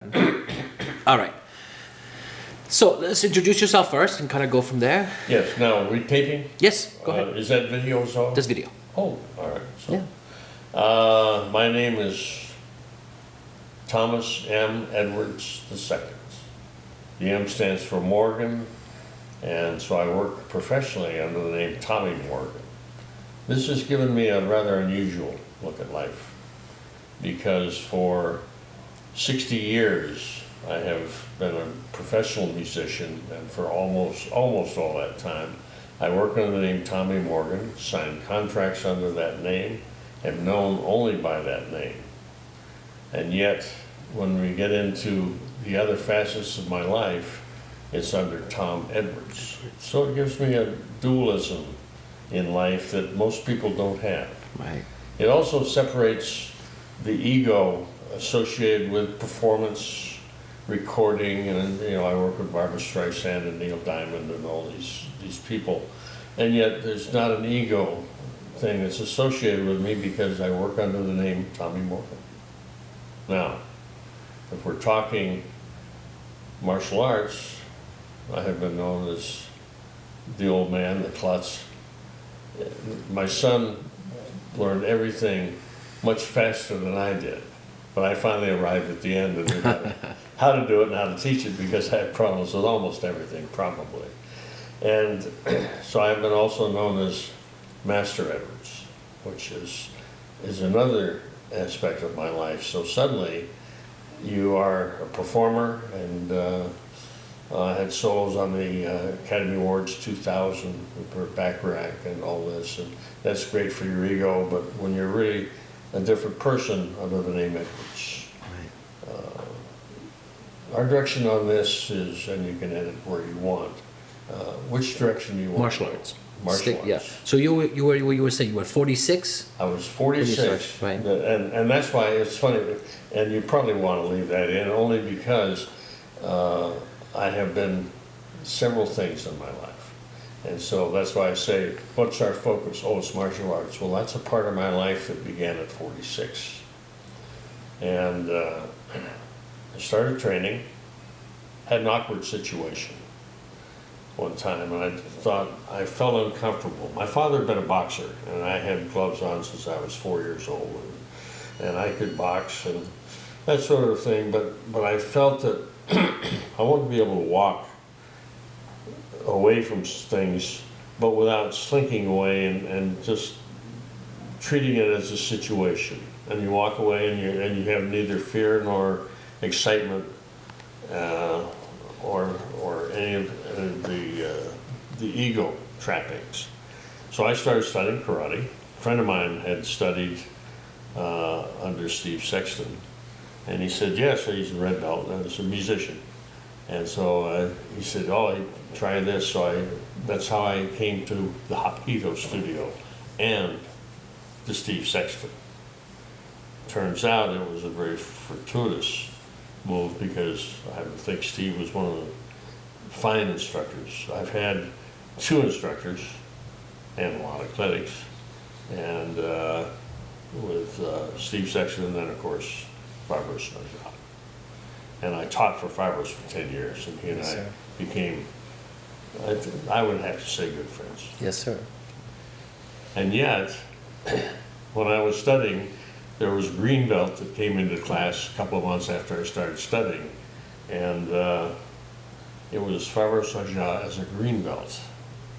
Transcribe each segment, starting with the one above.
All right. So let's introduce yourself first and kind of go from there. Yes. Now, are we taping? Yes, go ahead. Is that video on? This video. Oh, all right. So, Yeah. my name is Thomas M. Edwards II. The M stands for Morgan, and so I work professionally under the name Tommy Morgan. This has given me a rather unusual look at life, because for 60 years I have been a professional musician, and for almost all that time I worked under the name Tommy Morgan, signed contracts under that name, am known only by that name. And yet, when we get into the other facets of my life, it's under Tom Edwards. So it gives me a dualism in life that most people don't have. Right. It also separates the ego associated with performance, recording, and I work with Barbra Streisand and Neil Diamond and all these people, and yet there's not an ego thing that's associated with me because I work under the name Tommy Morgan. Now, if we're talking martial arts, I have been known as the old man, the klutz. My son learned everything much faster than I did, but I finally arrived at the end and knew how to do it and how to teach it, because I had problems with almost everything, probably. And so I've been also known as Master Edwards, which is another aspect of my life. So suddenly you are a performer, and I had solos on the Academy Awards 2000 for Bacharach and all this, and that's great for your ego, but when you're really a different person under the name Edwards. Right. Our direction on this is, and you can edit where you want, which direction do you want? Martial arts. Martial arts. Yeah. So you were saying you were 46? I was 46, right. and that's why it's funny, and you probably want to leave that in only because I have been several things in my life. And so that's why I say, what's our focus? Oh, it's martial arts. Well, that's a part of my life that began at 46. And I started training, had an awkward situation one time, and I thought, I felt uncomfortable. My father had been a boxer, and I had gloves on since I was 4 years old, and I could box and that sort of thing, but I felt that I wanted to be able to walk away from things, but without slinking away and just treating it as a situation. And you walk away and you have neither fear nor excitement or any of the ego trappings. So I started studying karate. A friend of mine had studied under Steve Sexton, and he said, yes, he's a red belt and he's a musician. And so he said, oh, try this. So that's how I came to the Hapkido studio and to Steve Sexton. Turns out it was a very fortuitous move, because I think Steve was one of the fine instructors. I've had 2 instructors and a lot of clinics, and with Steve Sexton, and then of course Fariborz. And I taught for Fariborz for 10 years, and he and Yes, I sir. became, I would have to say, good friends. Yes, sir. And yet, when I was studying, there was a green belt that came into class a couple of months after I started studying, and it was Fariborz as a green belt.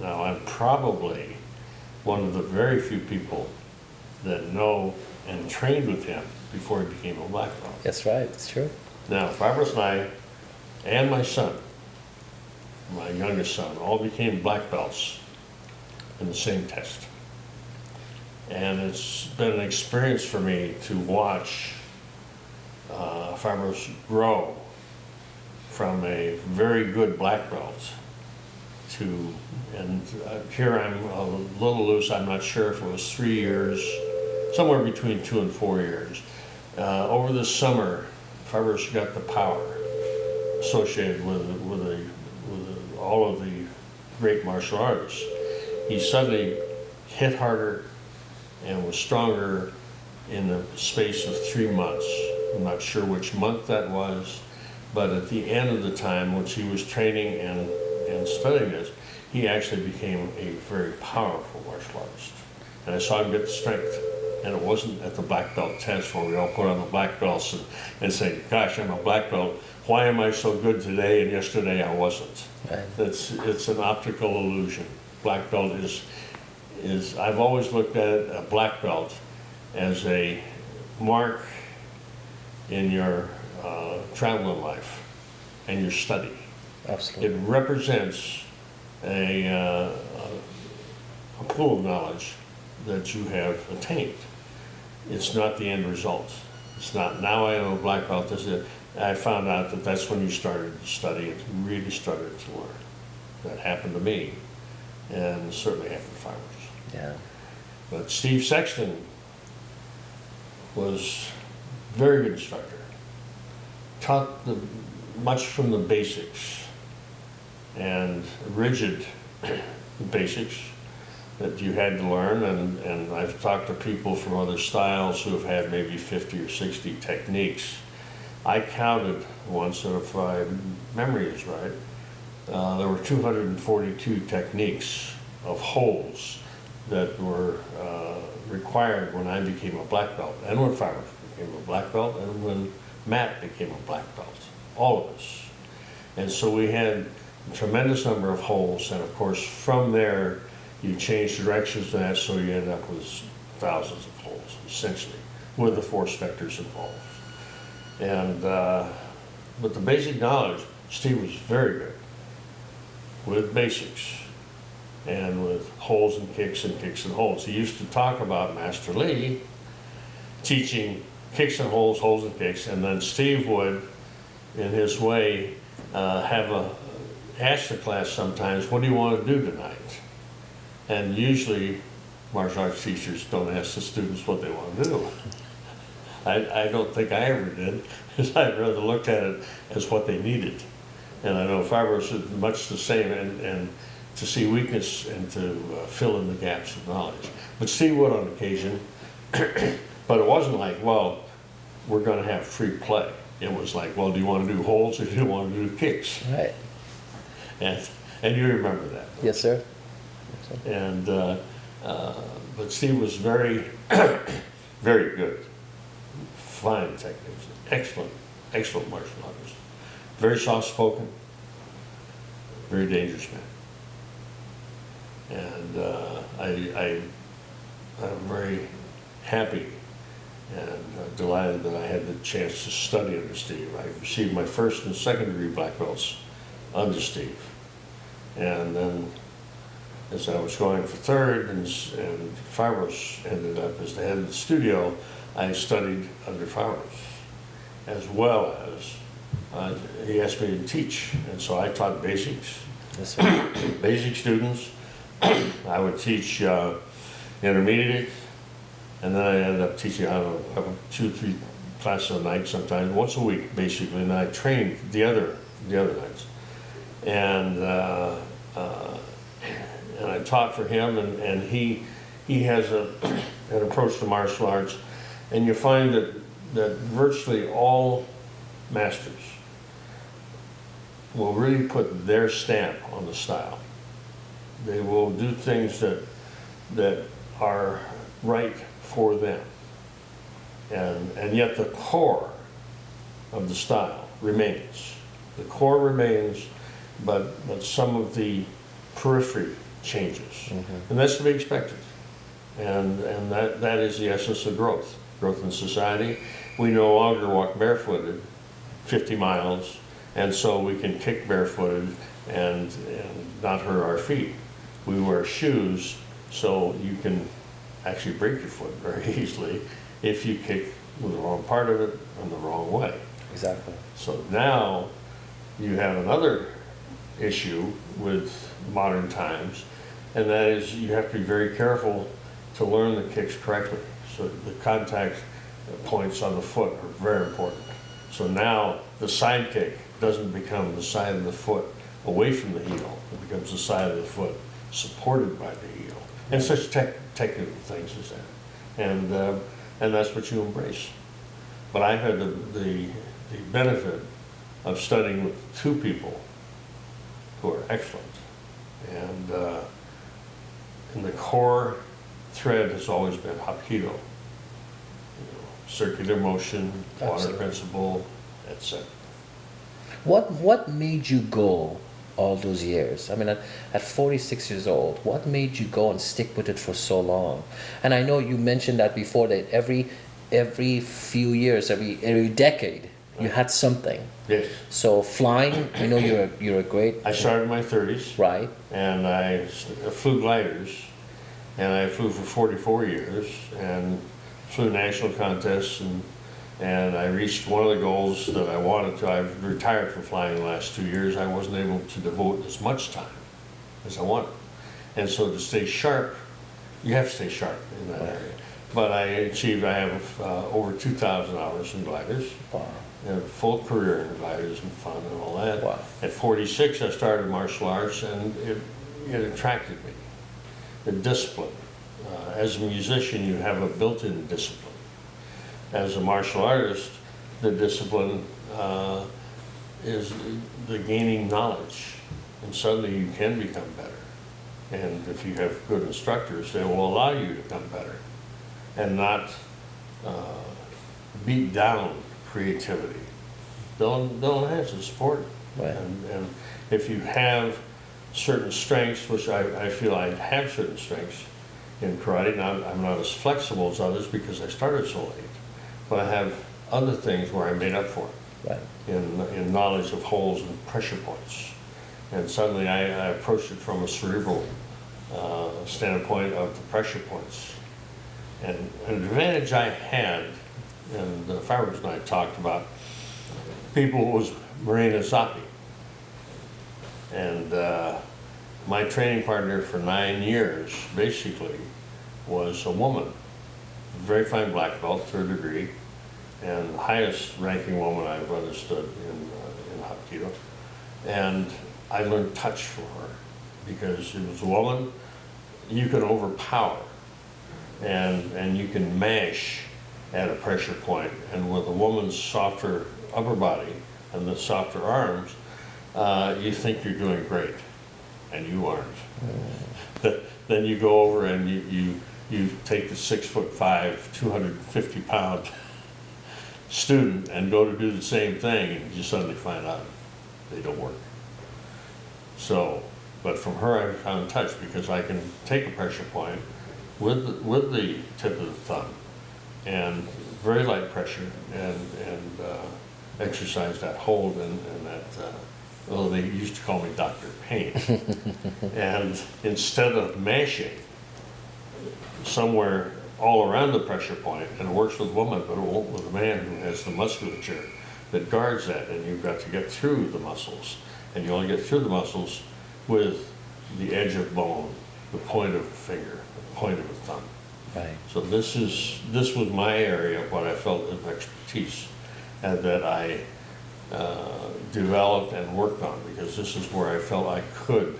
Now, I'm probably one of the very few people that know and trained with him before he became a black belt. That's right. It's true. Now, Fariborz and I, and my son, my youngest son, all became black belts in the same test. And it's been an experience for me to watch Fariborz grow from a very good black belt to, and here I'm a little loose, I'm not sure if it was 3 years, somewhere between 2 and 4 years. Over the summer, Fariborz got the power associated with all of the great martial artists. He suddenly hit harder and was stronger in the space of 3 months. I'm not sure which month that was, But at the end of the time, when he was training and studying this, he actually became a very powerful martial artist. And I saw him get the strength. And it wasn't at the black belt test where we all put on the black belts and say, gosh, I'm a black belt. Why am I so good today and yesterday I wasn't? Right. It's an optical illusion. Black belt is I've always looked at a black belt as a mark in your travel in life and your study. Absolutely. It represents a pool of knowledge that you have attained. It's not the end result. It's not, now I am a black belt, this is it. I found out that that's when you started to study and really started to learn. That happened to me, and certainly happened to Fariborz. Yeah. But Steve Sexton was a very good instructor. Taught much from the basics and rigid basics that you had to learn, and I've talked to people from other styles who have had maybe 50 or 60 techniques. I counted once, and if my memory is right, there were 242 techniques of holds that were required when I became a black belt, and when Fariborz became a black belt, and when Matt became a black belt, all of us. And so we had a tremendous number of holds, and of course from there you change directions to that, so you end up with thousands of holds, essentially, with the force vectors involved. And, but the basic knowledge, Steve was very good with basics and with holds and kicks and holds. He used to talk about Master Lee teaching kicks and holds and kicks, and then Steve would, in his way, ask the class sometimes, what do you want to do tonight? And usually, martial arts teachers don't ask the students what they want to do. I don't think I ever did, because I rather looked at it as what they needed. And I know Fariborz is much the same, and to see weakness and to fill in the gaps of knowledge. But Steve would on occasion, but it wasn't like, well, we're going to have free play. It was like, well, do you want to do holds or do you want to do kicks? Right. And you remember that. Yes, sir. And but Steve was very, very good. Fine techniques, excellent martial artist. Very soft-spoken, very dangerous man. And I'm very happy and delighted that I had the chance to study under Steve. I received my first and second degree black belts under Steve. And then as I was going for third, and Fariborz ended up as the head of the studio, I studied under Fariborz, as well as he asked me to teach, and so I taught basics. Yes, sir. Basic students. I would teach intermediate, and then I ended up teaching, I don't know, 2 or 3 classes a night sometimes, once a week basically, and I trained the other nights. And I taught for him, and he has an approach to martial arts, and you find that virtually all masters will really put their stamp on the style. They will do things that are right for them, and yet the core of the style remains. The core remains, but some of the periphery changes, and that's to be expected. And that is the essence of growth in society. We no longer walk barefooted 50 miles, and so we can kick barefooted and not hurt our feet. We wear shoes so you can actually break your foot very easily if you kick with the wrong part of it and the wrong way. Exactly. So now you have another issue with modern times, and that is you have to be very careful to learn the kicks correctly. So the contact points on the foot are very important. So now the side kick doesn't become the side of the foot away from the heel. It becomes the side of the foot supported by the heel. And such technical things as that. And that's what you embrace. But I've had the benefit of studying with two people who are excellent. And the core thread has always been Hapkido. Circular motion, water Absolutely. principle, etc. What made you go all those years? I mean, at 46 years old, what made you go and stick with it for so long? And I know you mentioned that before, that every few years, every decade, you had something. Yes. So flying, I know you're a great. I started in my 30s. Right. And I flew gliders, and I flew for 44 years, and flew national contests, and I reached one of the goals that I wanted to. I've retired from flying the last 2 years. I wasn't able to devote as much time as I wanted. And so to stay sharp, you have to stay sharp in that area. But I have over 2,000 hours in gliders. Wow. And a full career in gliders and fun and all that. Wow. At 46, I started martial arts, and it attracted me. The discipline. As a musician, you have a built-in discipline. As a martial artist, the discipline is the gaining knowledge, and suddenly you can become better. And if you have good instructors, they will allow you to become better, and not beat down creativity. They'll enhance and support it. Right. And if you have certain strengths, which I feel I have certain strengths in karate. Now, I'm not as flexible as others because I started so late, but I have other things where I made up for it. Right. In knowledge of holes and pressure points. And suddenly I approached it from a cerebral standpoint of the pressure points. And an advantage I had, and Fariborz and I talked about, people was Marina Zappi. And my training partner for 9 years, basically, was a woman, very fine black belt, 3rd degree, and highest ranking woman I've understood in Hapkido. And I learned touch from her because it was a woman you can overpower and you can mash at a pressure point. And with a woman's softer upper body and the softer arms, you think you're doing great, and you aren't. Then you go over and you take the 6'5", 250-pound student and go to do the same thing, and you suddenly find out they don't work. So, but from her I found touch because I can take a pressure point with the tip of the thumb and very light pressure and exercise that hold and that. Well, they used to call me Dr. Pain. And instead of mashing somewhere all around the pressure point, and it works with women, but it won't with a man who has the musculature that guards that, and you've got to get through the muscles. And you only get through the muscles with the edge of bone, the point of a finger, the point of a thumb. Right. So this was my area of what I felt of expertise, and that I developed and worked on, because this is where I felt I could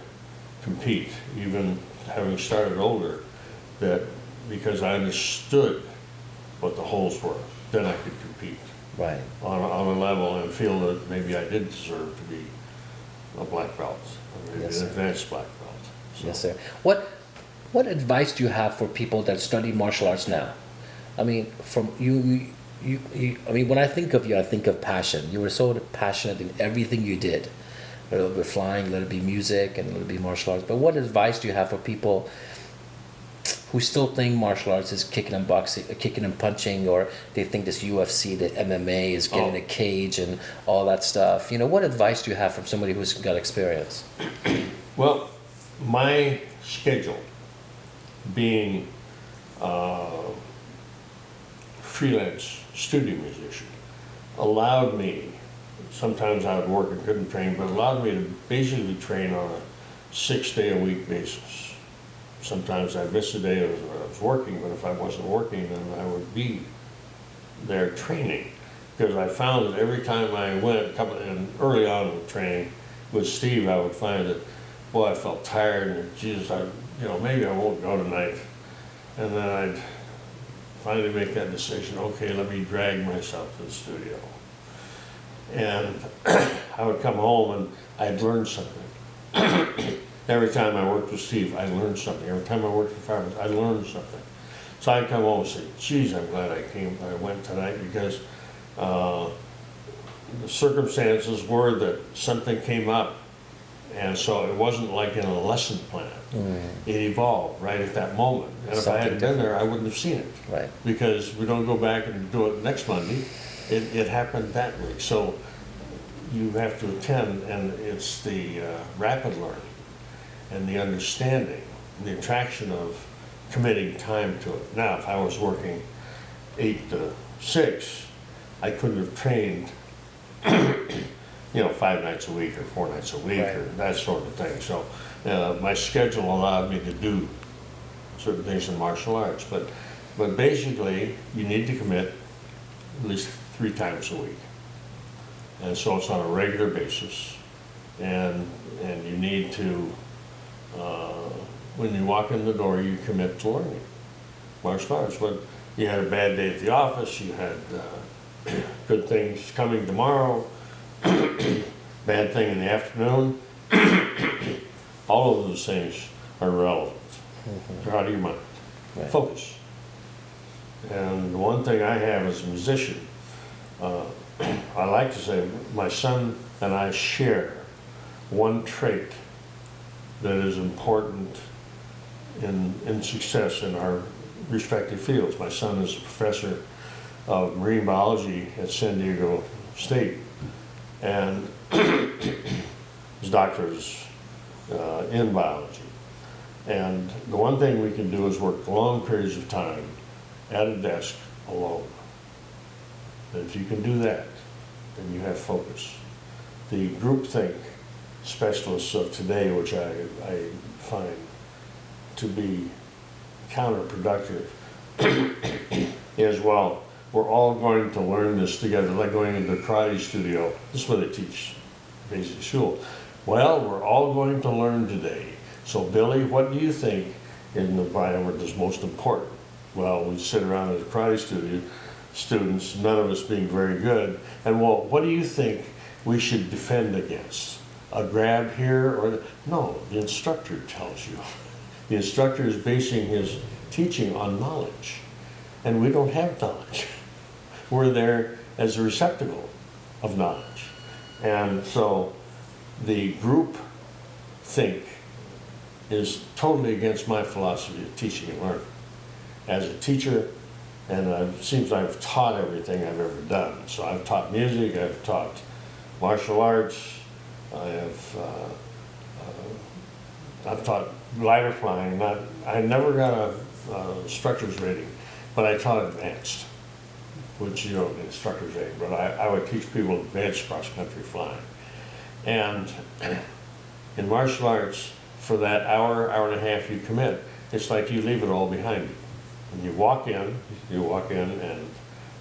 compete, even having started older, that because I understood what the holes were, then I could compete Right. on a level and feel that maybe I did deserve to be a black belt, or maybe Yes, an sir. advanced black belt. So, Yes, sir. What advice do you have for people that study martial arts now? I mean, from you I mean, when I think of you, I think of passion. You were so passionate in everything you did. Whether it be flying, let it be music, and let it be martial arts. But what advice do you have for people who still think martial arts is kicking and boxing, kicking and punching, or they think this UFC, the MMA is getting in a cage and all that stuff? You know, what advice do you have from somebody who's got experience? Well, my schedule, being freelance studio musician, allowed me, sometimes I would work and couldn't train, but allowed me to basically train on a 6-day-a-week basis. Sometimes I'd miss a day I was working, but if I wasn't working, then I would be there training. Because I found that every time I went, and early on with training with Steve, I would find that, boy, I felt tired, and Jesus, maybe I won't go tonight. And then I'd finally make that decision, okay, let me drag myself to the studio. And I would come home and I'd learn something. Every time I worked with Steve, I learned something. Every time I worked with Fariborz, I learned something. So I'd come home and say, geez, I'm glad I went tonight, because the circumstances were that something came up. And so it wasn't like in a lesson plan. It evolved right at that moment. And if I hadn't been there, I wouldn't have seen it. Right. Because we don't go back and do it next Monday. It happened that week. So you have to attend, and it's the rapid learning and the understanding, the attraction of committing time to it. Now, if I was working 8 to 6, I couldn't have trained 5 nights a week or 4 nights a week, Right. or that sort of thing. So my schedule allowed me to do certain things in martial arts. But basically, you need to commit at least 3 times a week. And so it's on a regular basis. And you need to, when you walk in the door, you commit to learning martial arts. But you had a bad day at the office, you had good things coming tomorrow, bad thing in the afternoon, all of those things are relevant. They're out of your mind. Right. Focus. And the one thing I have as a musician, I like to say my son and I share one trait that is important in success in our respective fields. My son is a professor of marine biology at San Diego State, and his doctorate is in biology. And the one thing we can do is work long periods of time at a desk alone. And if you can do that, then you have focus. The groupthink specialists of today, which I find to be counterproductive, is, well, we're all going to learn this together, like going into a karate studio. This is what they teach basic school. Well, we're all going to learn today. So Billy, what do you think in the environment is most important? Well, we sit around at a karate studio, students, none of us being very good, and well, what do you think we should defend against? A grab here or no, the instructor tells you. The instructor is basing his teaching on knowledge, and we don't have knowledge. We're there as a receptacle of knowledge. And so the group think is totally against my philosophy of teaching and learning. As a teacher, and it seems I've taught everything I've ever done. So I've taught music, I've taught martial arts, I've taught glider flying. I never got a instructor's rating, but I taught advanced, which you don't get instructor's rating, but I would teach people advanced cross-country flying. And in martial arts, for that hour, hour and a half you commit, it's like you leave it all behind you. When you walk in,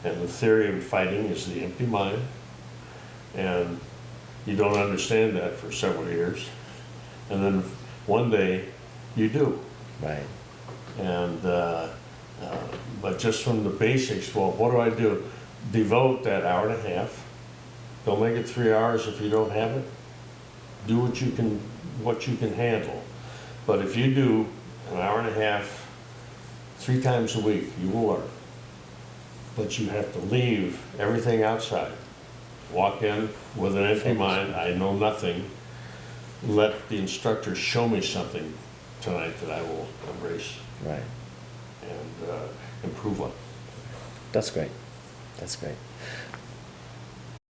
and the theory of fighting is the empty mind, and you don't understand that for several years, and then one day you do. Right. And but just from the basics, well, what do I do? Devote that hour and a half. Don't make it 3 hours if you don't have it. Do what you can handle. But if you do an hour and a half 3 times a week, you will learn. But you have to leave everything outside. Walk in with an empty mind. I know nothing. Let the instructor show me something tonight that I will embrace. Right. And improve on. That's great. That's great.